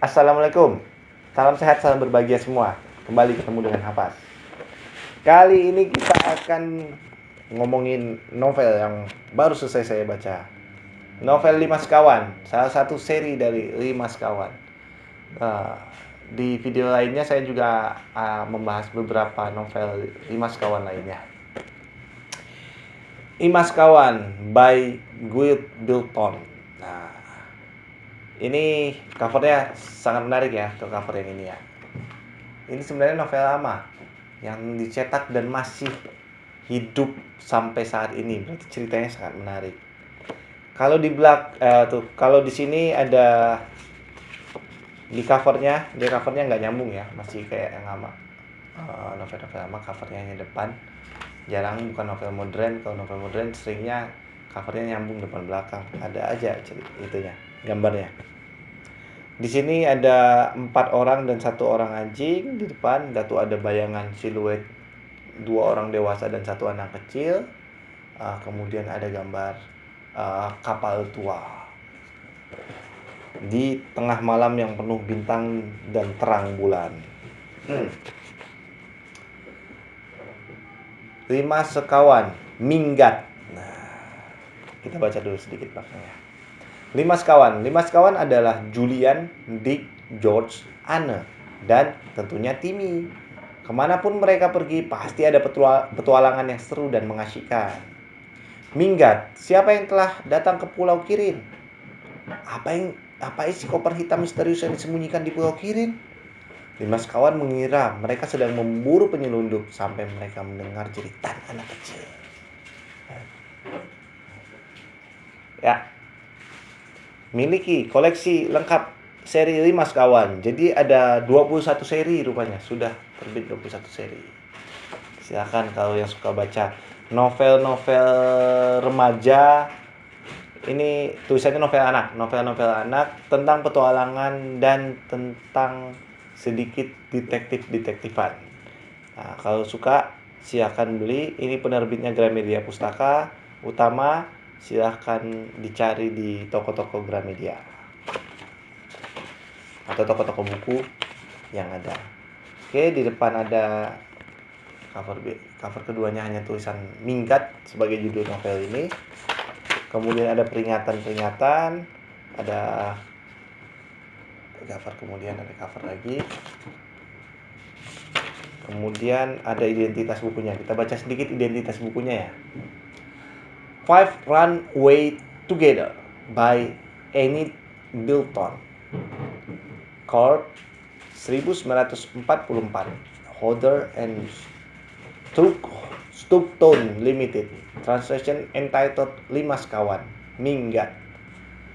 Assalamualaikum. Salam sehat, salam berbahagia semua. Kembali ketemu dengan Hapas. Kali ini kita akan ngomongin novel yang baru selesai saya baca. Novel Lima Sekawan, salah satu seri dari Lima Sekawan. Di video lainnya saya juga membahas beberapa novel Lima Sekawan lainnya. Lima Sekawan by Guild Bilton. Nah, ini covernya sangat menarik ya, untuk cover yang ini ya. Ini sebenarnya novel lama yang dicetak dan masih hidup sampai saat ini. Berarti ceritanya sangat menarik. Kalau di kalau di sini ada di covernya, dia covernya nggak nyambung ya, masih kayak yang lama. Novel-novel lama covernya hanya depan. Jarang, bukan novel modern. Kalau novel modern seringnya covernya nyambung depan belakang. Ada aja itunya, gambarnya. Di sini ada 4 orang dan 1 orang anjing di depan. Datu ada bayangan siluet 2 orang dewasa dan 1 anak kecil. Kemudian ada gambar kapal tua di tengah malam yang penuh bintang dan terang bulan. Lima Sekawan, minggat. Nah, kita baca dulu sedikit belakangnya. Lima Sekawan adalah Julian, Dick, George, Anne, dan tentunya Timmy. Kemanapun mereka pergi, pasti ada petualangan yang seru dan mengasyikkan. Minggat, siapa yang telah datang ke Pulau Kirin? Apa isi koper hitam misterius yang disembunyikan di Pulau Kirin? Lima Sekawan mengira mereka sedang memburu penyelundup sampai mereka mendengar jeritan anak kecil. Ya, miliki koleksi lengkap seri Lima Sekawan. Jadi ada 21 seri rupanya. Sudah terbit 21 seri. Silakan kalau yang suka baca novel-novel remaja. Ini tulisannya novel-novel anak tentang petualangan dan tentang sedikit detektif-detektifan. Nah, kalau suka silakan beli. Ini penerbitnya Gramedia Pustaka Utama. Silahkan dicari di toko-toko Gramedia atau toko-toko buku yang ada. Oke, di depan ada cover keduanya hanya tulisan minggat sebagai judul novel ini. Kemudian ada peringatan-peringatan, ada cover, kemudian ada cover lagi. Kemudian ada identitas bukunya. Kita baca sedikit identitas bukunya ya. Five Run Away Together by Enid Bilton. Corp 1944. Hodder and Stockton Limited. Translation entitled Lima Sekawan, minggat.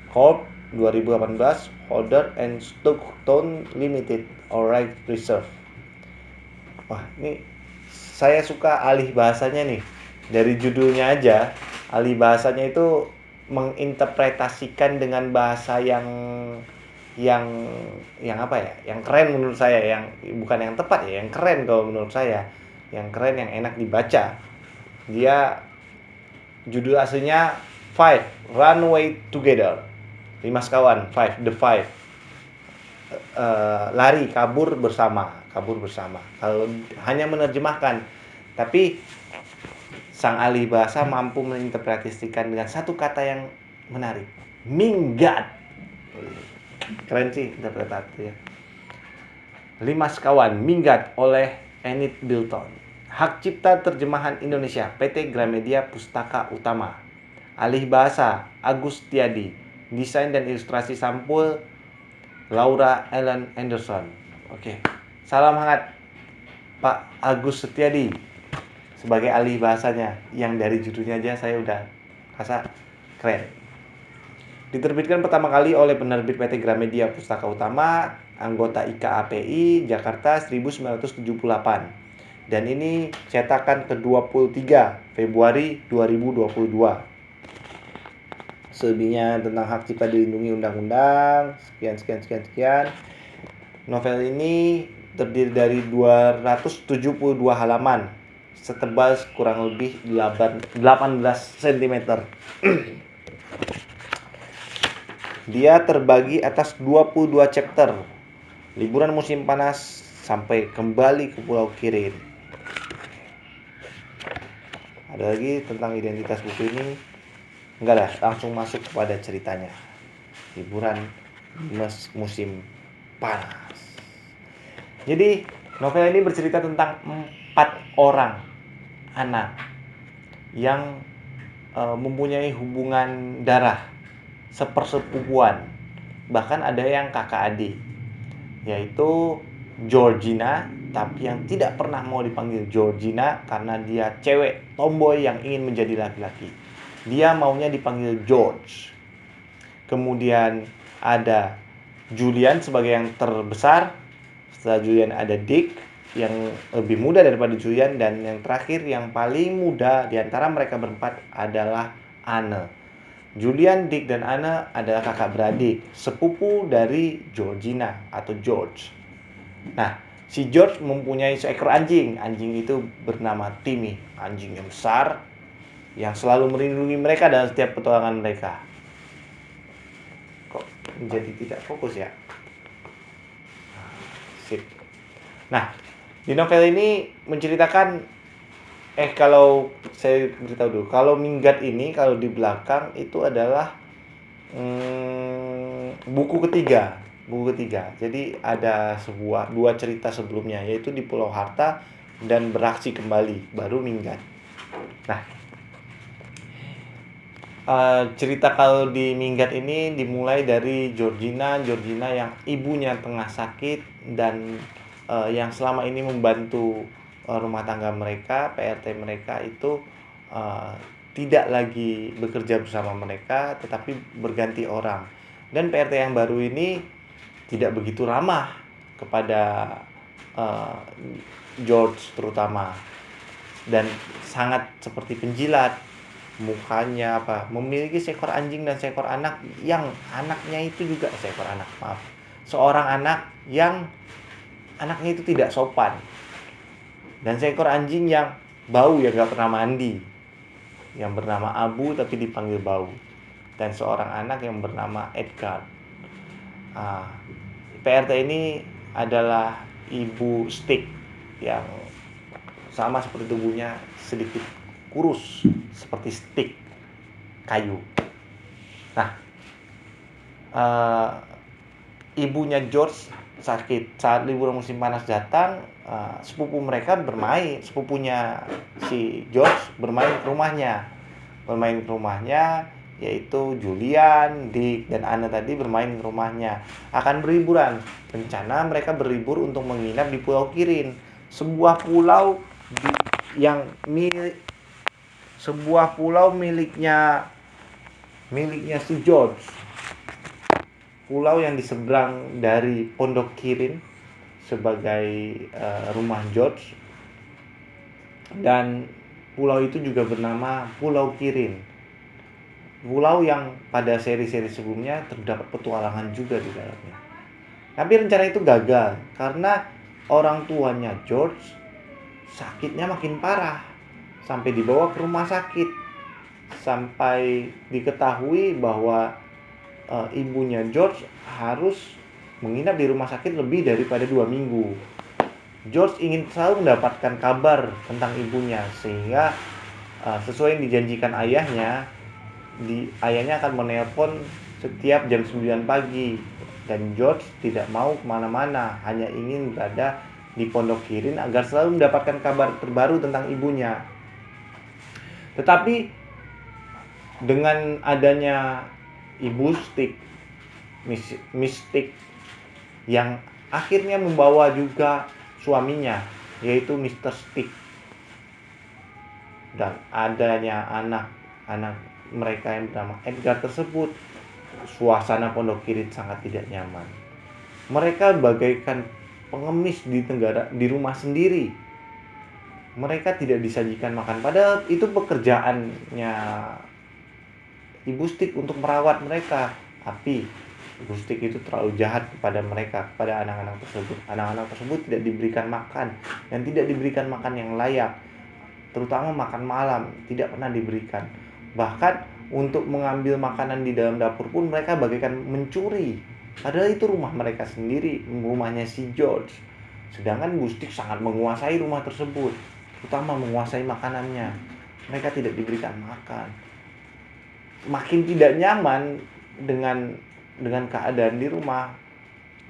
Corp 2018. Hodder and Stockton Limited. Alright Reserve. Wah, ini saya suka alih bahasanya nih. Dari judulnya aja, alih bahasanya itu menginterpretasikan dengan bahasa yang apa ya? Yang keren menurut saya, yang bukan yang tepat ya, yang keren kalau menurut saya. Yang keren, yang enak dibaca. Dia judul aslinya Five Runway Together. Lima Sekawan, The Five. Lari, kabur bersama. Kalau hanya menerjemahkan, tapi sang ahli bahasa mampu menginterpretasikan dengan satu kata yang menarik. Minggat. Keren sih interpretasinya. Lima Sekawan, minggat oleh Enid Bilton. Hak cipta terjemahan Indonesia PT Gramedia Pustaka Utama. Alih bahasa Agus Tiadi. Desain dan ilustrasi sampul Laura Ellen Anderson. Oke. Salam hangat Pak Agus Setiadi sebagai ahli bahasanya, yang dari judulnya aja saya udah rasa keren. Diterbitkan pertama kali oleh penerbit PT Gramedia Pustaka Utama, anggota IKAPI Jakarta 1978. Dan ini cetakan ke-23 Februari 2022. Selebihnya tentang hak cipta dilindungi undang-undang, sekian. Novel ini terdiri dari 272 halaman, setebal kurang lebih 18 cm. Dia terbagi atas 22 chapter liburan musim panas sampai kembali ke Pulau Kirin. Ada lagi tentang identitas buku ini? Enggak lah, langsung masuk kepada ceritanya. Liburan musim panas. Jadi novel ini bercerita tentang 4 orang anak yang mempunyai hubungan darah sepersepupuan, bahkan ada yang kakak adik, yaitu Georgina, tapi yang tidak pernah mau dipanggil Georgina karena dia cewek tomboy yang ingin menjadi laki-laki. Dia maunya dipanggil George. Kemudian ada Julian sebagai yang terbesar. Setelah Julian ada Dick yang lebih muda daripada Julian, dan yang terakhir yang paling muda di antara mereka berempat adalah Anne. Julian, Dick, dan Anne adalah kakak beradik, sepupu dari Georgina atau George. Nah, si George mempunyai seekor anjing. Anjing itu bernama Timmy, anjing yang besar yang selalu melindungi mereka dalam setiap petualangan mereka. Kok menjadi tidak fokus ya? Sip. Nah, di novel ini menceritakan kalau saya beritahu dulu, kalau Minggat ini kalau di belakang itu adalah buku ketiga. Jadi ada dua cerita sebelumnya, yaitu di Pulau Harta dan Beraksi Kembali, baru Minggat. Nah, cerita kalau di Minggat ini dimulai dari Georgina yang ibunya tengah sakit dan yang selama ini membantu rumah tangga mereka, PRT mereka itu tidak lagi bekerja bersama mereka, tetapi berganti orang. Dan PRT yang baru ini tidak begitu ramah kepada George terutama, dan sangat seperti penjilat. Mukanya memiliki seekor anjing dan seekor anak, yang anaknya itu juga seorang anak yang anaknya itu tidak sopan, dan seekor anjing yang bau, yang gak pernah mandi, yang bernama Abu tapi dipanggil Bau, dan seorang anak yang bernama Edgar. PRT ini adalah ibu Stick yang sama seperti tubuhnya, sedikit kurus seperti stick kayu. Nah, ibunya George sakit. Saat liburan musim panas datang, sepupunya si George bermain ke rumahnya, yaitu Julian, Dick, dan Anne tadi bermain ke rumahnya, akan berliburan. Rencana mereka berlibur untuk menginap di Pulau Kirin, sebuah pulau miliknya si George. Pulau yang diseberang dari Pondok Kirin sebagai rumah George, dan pulau itu juga bernama Pulau Kirin. Pulau yang pada seri-seri sebelumnya terdapat petualangan juga di dalamnya. Tapi rencana itu gagal karena orang tuanya George sakitnya makin parah, sampai dibawa ke rumah sakit, sampai diketahui bahwa ibunya George harus menginap di rumah sakit lebih daripada 2 minggu. George ingin selalu mendapatkan kabar tentang ibunya, sehingga sesuai yang dijanjikan ayahnya akan menelpon setiap jam 9 pagi. Dan George tidak mau kemana-mana, hanya ingin berada di Pondok Kirin agar selalu mendapatkan kabar terbaru tentang ibunya. Tetapi dengan adanya ibu Stick, Miss Stick, yang akhirnya membawa juga suaminya, yaitu Mr. Stick, dan adanya anak mereka yang bernama Edgar tersebut, suasana Pondok Kirin sangat tidak nyaman. Mereka bagaikan pengemis di rumah sendiri. Mereka tidak disajikan makan, padahal itu pekerjaannya Ibu Stick untuk merawat mereka. Tapi Ibu Stick itu terlalu jahat kepada mereka, kepada anak-anak tersebut. Anak-anak tersebut tidak diberikan makan, dan tidak diberikan makan yang layak, terutama makan malam tidak pernah diberikan. Bahkan untuk mengambil makanan di dalam dapur pun mereka bagaikan mencuri. Padahal itu rumah mereka sendiri, rumahnya si George. Sedangkan Gustik sangat menguasai rumah tersebut, terutama menguasai makanannya. Mereka tidak diberikan makan. Makin tidak nyaman dengan keadaan di rumah.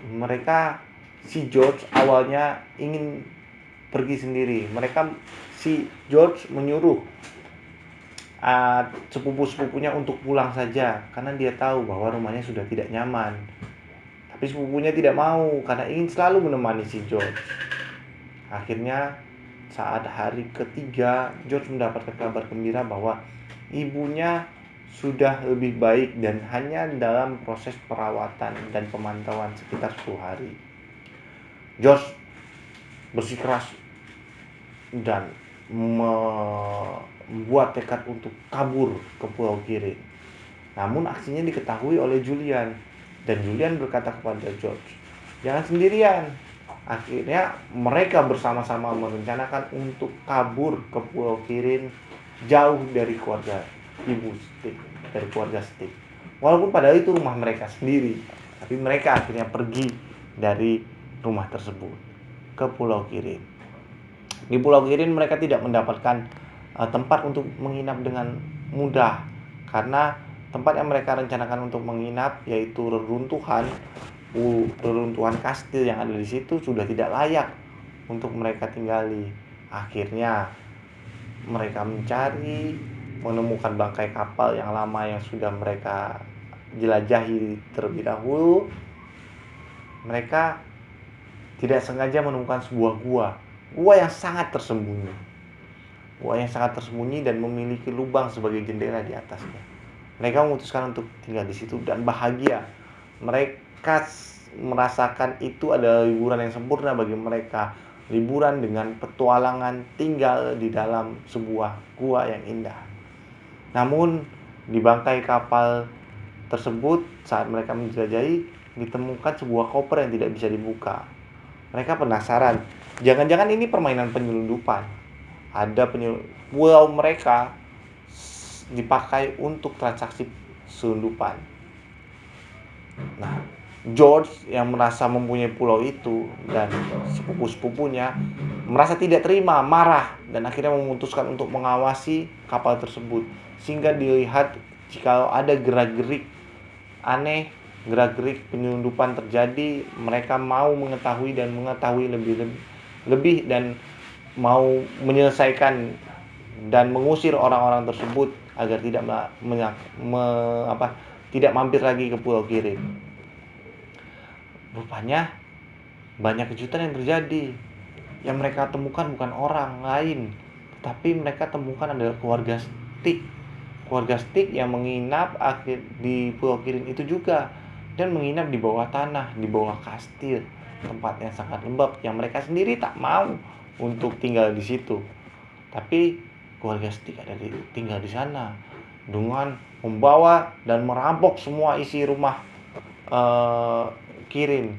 Mereka si George awalnya ingin pergi sendiri. Si George menyuruh sepupu-sepupunya untuk pulang saja karena dia tahu bahwa rumahnya sudah tidak nyaman. Tapi sepupunya tidak mau karena ingin selalu menemani si George. Akhirnya saat hari ketiga, George mendapatkan kabar gembira bahwa ibunya sudah lebih baik dan hanya dalam proses perawatan dan pemantauan sekitar 10 hari. George bersikeras dan membuat tekad untuk kabur ke Pulau Kirin. Namun aksinya diketahui oleh Julian, dan Julian berkata kepada George, "Jangan sendirian." Akhirnya mereka bersama-sama merencanakan untuk kabur ke Pulau Kirin, jauh dari keluarga ibu Stick, dari keluarga Stick. Walaupun padahal itu rumah mereka sendiri, tapi mereka akhirnya pergi dari rumah tersebut ke Pulau Kirin. Di Pulau Kirin mereka tidak mendapatkan tempat untuk menginap dengan mudah, karena tempat yang mereka rencanakan untuk menginap, yaitu reruntuhan kastil yang ada di situ, sudah tidak layak untuk mereka tinggali. Akhirnya mereka menemukan bangkai kapal yang lama yang sudah mereka jelajahi terlebih dahulu. Mereka tidak sengaja menemukan sebuah gua yang sangat tersembunyi. Gua yang sangat tersembunyi dan memiliki lubang sebagai jendela di atasnya. Mereka memutuskan untuk tinggal di situ dan bahagia. Mereka merasakan itu adalah liburan yang sempurna bagi mereka. Liburan dengan petualangan tinggal di dalam sebuah gua yang indah. Namun di bangkai kapal tersebut, saat mereka menjelajahi, ditemukan sebuah koper yang tidak bisa dibuka. Mereka penasaran, jangan-jangan ini permainan penyelundupan. Pulau mereka dipakai untuk transaksi selundupan. Nah, George yang merasa mempunyai pulau itu dan sepupu-sepupunya merasa tidak terima, marah, dan akhirnya memutuskan untuk mengawasi kapal tersebut, sehingga dilihat jika ada gerak-gerik aneh, gerak-gerik penyelundupan terjadi. Mereka mau mengetahui lebih dan mau menyelesaikan dan mengusir orang-orang tersebut agar tidak mampir lagi ke Pulau Kirin. Rupanya banyak kejutan yang terjadi. Yang mereka temukan bukan orang lain, tapi mereka temukan adalah keluarga Stick. Keluarga Stick yang menginap di Pulau Kirin itu juga, dan menginap di bawah tanah, di bawah kastil, tempat yang sangat lembab yang mereka sendiri tak mau untuk tinggal di situ. Tapi keluarga Stick tinggal di sana dengan membawa dan merampok semua isi rumah Kirin,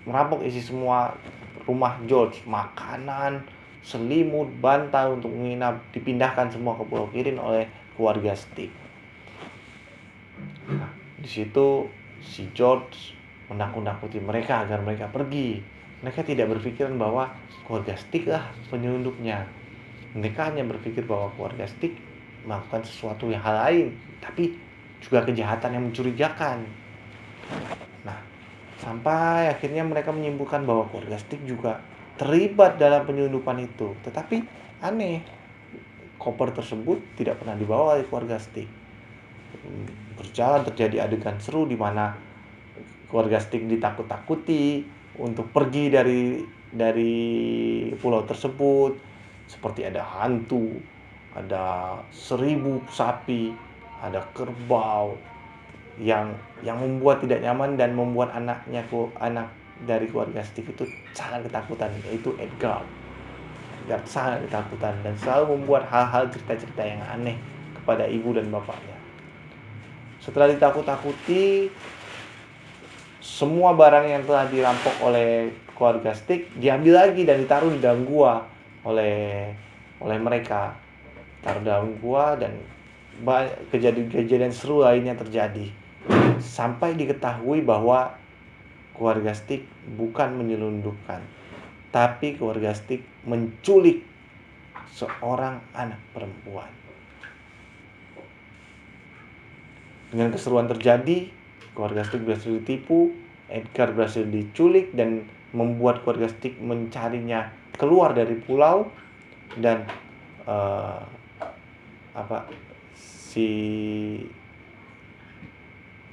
merampok isi semua rumah George, makanan, selimut, bantal untuk menginap dipindahkan semua ke Pulau Kirin oleh keluarga Stick. Nah, di situ si George menakut-nakuti mereka agar mereka pergi. Mereka tidak berpikiran bahwa keluarga Stick lah penyelundupnya. Mereka hanya berpikir bahwa keluarga Stick melakukan sesuatu yang hal lain, tapi juga kejahatan yang mencurigakan. Nah, sampai akhirnya mereka menyimpulkan bahwa keluarga Stick juga terlibat dalam penyelundupan itu. Tetapi aneh, koper tersebut tidak pernah dibawa oleh keluarga Stick. Berjalan terjadi adegan seru di mana keluarga Stick ditakut-takuti untuk pergi dari pulau tersebut. Seperti ada hantu, ada 1000 sapi, ada kerbau yang membuat tidak nyaman dan membuat anak dari keluarga Stick itu sangat ketakutan, yaitu Edgar sangat ketakutan dan selalu membuat hal-hal cerita-cerita yang aneh kepada ibu dan bapaknya. Setelah ditakut-takuti, semua barang yang telah dirampok oleh keluarga Stick diambil lagi dan ditaruh di dalam gua oleh mereka. Taruh dalam gua, dan kejadian-kejadian seru lainnya terjadi. Sampai diketahui bahwa keluarga Stick bukan menyelundupkan, tapi keluarga Stick menculik seorang anak perempuan. Dengan keseruan terjadi, keluarga Stick berhasil ditipu, Edgar berhasil diculik dan membuat keluarga Stick mencarinya keluar dari pulau. Dan si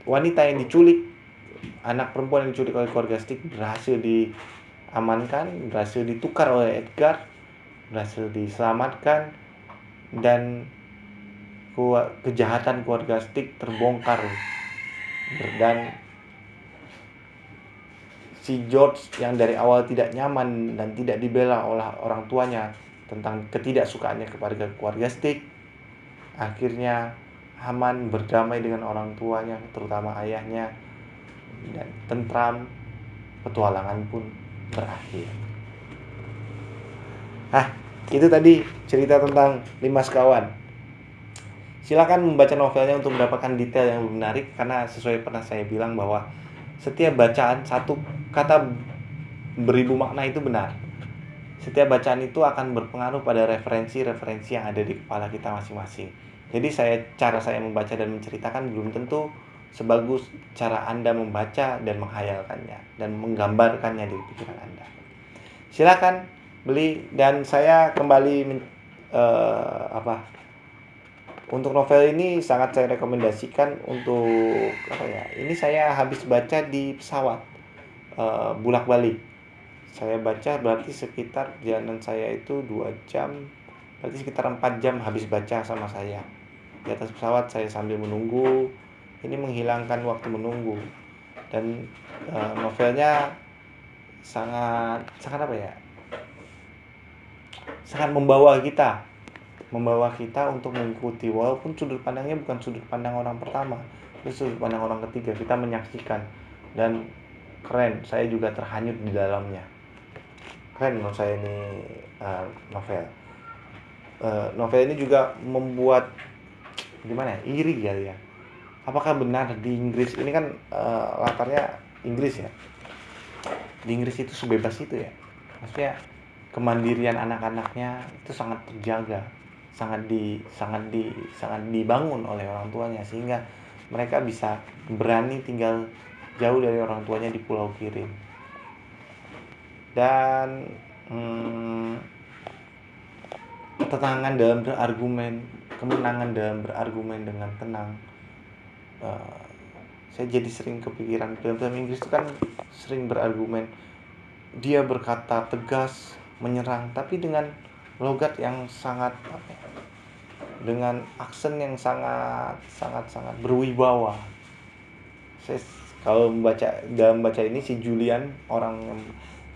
wanita yang diculik, anak perempuan yang diculik oleh keluarga Stick berhasil diamankan, berhasil ditukar oleh Edgar, berhasil diselamatkan, dan kejahatan keluarga Stick terbongkar. Dan si George yang dari awal tidak nyaman dan tidak dibela oleh orang tuanya tentang ketidaksukaannya kepada keluarga Stick, akhirnya aman, berdamai dengan orang tuanya, terutama ayahnya, dan tentram. Petualangan pun berakhir. Itu tadi cerita tentang 5 sekawan. Silakan membaca novelnya untuk mendapatkan detail yang menarik, karena sesuai pernah saya bilang bahwa setiap bacaan satu kata beribu makna itu benar. Setiap bacaan itu akan berpengaruh pada referensi-referensi yang ada di kepala kita masing-masing. Jadi cara saya membaca dan menceritakan belum tentu sebagus cara Anda membaca dan menghayalkannya dan menggambarkannya di pikiran Anda. Silakan beli, dan saya kembali untuk novel ini sangat saya rekomendasikan untuk ini saya habis baca di pesawat bolak-balik. Saya baca berarti sekitar perjalanan saya itu 2 jam, berarti sekitar 4 jam habis baca sama saya. Di atas pesawat saya sambil menunggu, ini menghilangkan waktu menunggu. Dan novelnya sangat sangat membawa kita untuk mengikuti, walaupun sudut pandangnya bukan sudut pandang orang pertama, itu sudut pandang orang ketiga. Kita menyaksikan, dan keren. Saya juga terhanyut di dalamnya. Keren menurut saya ini novel. Novel ini juga membuat iri ya. Apakah benar di Inggris ini kan latarnya Inggris ya? Di Inggris itu sebebas itu ya? Maksudnya kemandirian anak-anaknya itu sangat terjaga, sangat dibangun oleh orang tuanya, sehingga mereka bisa berani tinggal jauh dari orang tuanya di Pulau Kirim. Dan kemenangan dalam berargumen dengan tenang. Saya jadi sering kepikiran, film Inggris itu kan sering berargumen. Dia berkata tegas, menyerang, tapi dengan logat yang sangat, dengan aksen yang sangat berwibawa. Saya kalau baca ini, si Julian,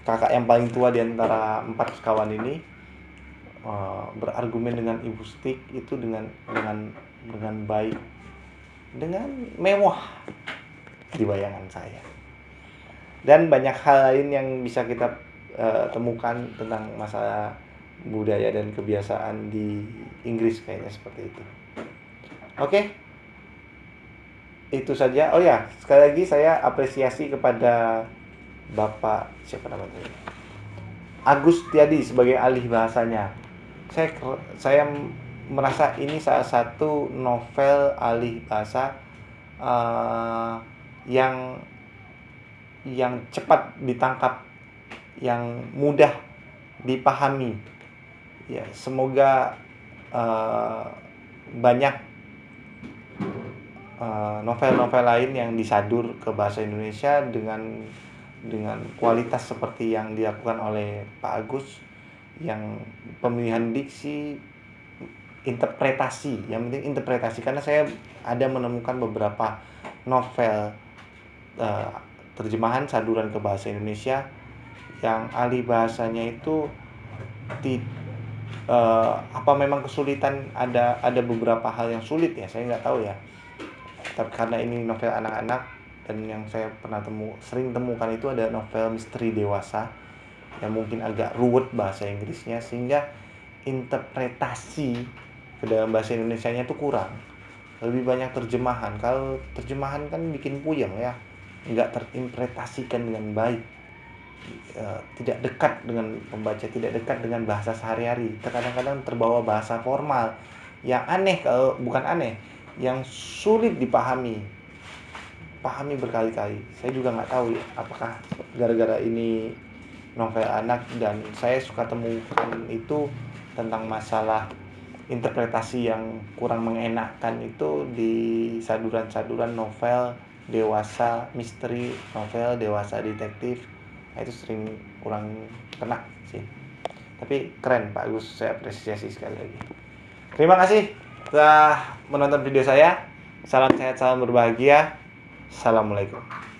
kakak yang paling tua di antara 4 sekawan ini, berargumen dengan Ibu Stick itu dengan baik, dengan mewah di bayangan saya. Dan banyak hal lain yang bisa kita temukan tentang masalah budaya dan kebiasaan di Inggris, kayaknya seperti itu. Oke. Itu saja. Oh ya, sekali lagi saya apresiasi kepada Bapak siapa namanya? Agus Tiadi sebagai alih bahasanya. Saya merasa ini salah satu novel alih bahasa yang cepat ditangkap, yang mudah dipahami. Ya, semoga banyak novel-novel lain yang disadur ke bahasa Indonesia dengan kualitas seperti yang dilakukan oleh Pak Agus, yang pemilihan diksi, interpretasi, yang penting interpretasi, karena saya ada menemukan beberapa novel terjemahan saduran ke bahasa Indonesia yang alih bahasanya itu memang kesulitan, ada beberapa hal yang sulit ya, saya nggak tahu ya. Tapi karena ini novel anak-anak, dan yang saya sering temukan itu ada novel misteri dewasa yang mungkin agak ruwet bahasa Inggrisnya, sehingga interpretasi ke dalam bahasa Indonesianya itu kurang. Lebih banyak terjemahan. Kalau terjemahan kan bikin puyeng ya. nggak terinterpretasikan dengan baik, tidak dekat dengan pembaca, tidak dekat dengan bahasa sehari-hari, terkadang-kadang terbawa bahasa formal yang aneh, kalau bukan aneh, yang sulit dipahami berkali-kali. Saya juga nggak tahu ya, apakah gara-gara ini novel anak dan saya suka temukan itu tentang masalah interpretasi yang kurang mengenakan itu di saduran-saduran novel dewasa misteri, novel dewasa detektif. Nah, itu sering kurang kena sih. Tapi keren Pak Agus, saya apresiasi sekali lagi. Terima kasih telah menonton video saya. Salam sehat, salam berbahagia. Assalamualaikum.